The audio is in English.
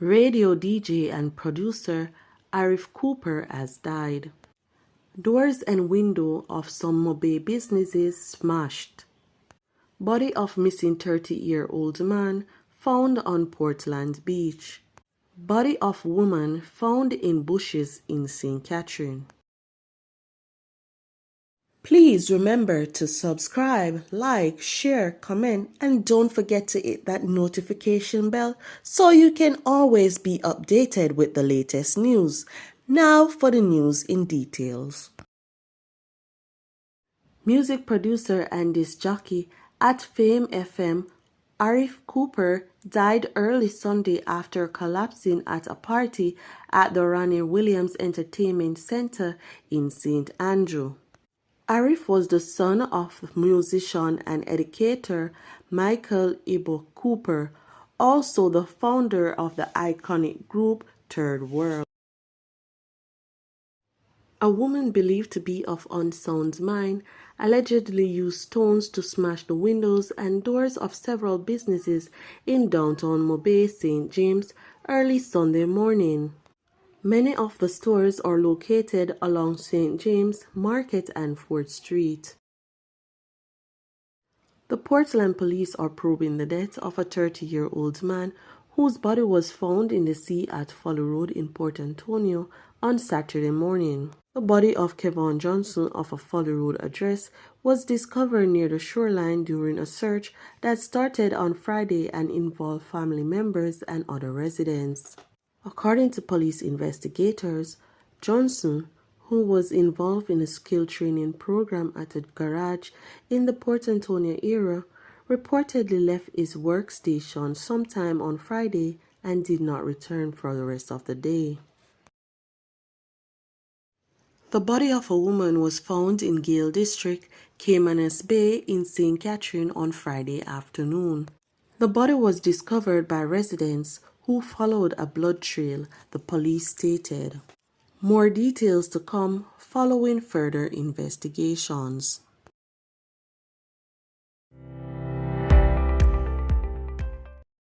Radio DJ and producer Arif Cooper has died. Doors and window of some Mobay businesses smashed. Body of missing 30-year-old man found on Portland Beach. Body of woman found in bushes in St. Catherine. Please remember to subscribe, like, share, comment, and don't forget to hit that notification bell so you can always be updated with the latest news. Now for the news in details. Music producer and disc jockey at Fame FM, Arif Cooper, died early Sunday after collapsing at a party at the Ronnie Williams Entertainment Center in St. Andrew. Arif was the son of musician and educator Michael Ibo Cooper, also the founder of the iconic group Third World. A woman believed to be of unsound mind allegedly used stones to smash the windows and doors of several businesses in downtown Mobay, St. James, early Sunday morning. Many of the stores are located along St. James Market and 4th Street. The Portland police are probing the death of a 30-year-old man whose body was found in the sea at Follow Road in Port Antonio on Saturday morning. The body of Kevon Johnson of a Follow Road address was discovered near the shoreline during a search that started on Friday and involved family members and other residents. According to police investigators, Johnson, who was involved in a skill training program at a garage in the Port Antonio area, reportedly left his workstation sometime on Friday and did not return for the rest of the day. The body of a woman was found in Gale District, Caymanas Bay in St. Catherine on Friday afternoon. The body was discovered by residents who followed a blood trail, the police stated. More details to come following further investigations.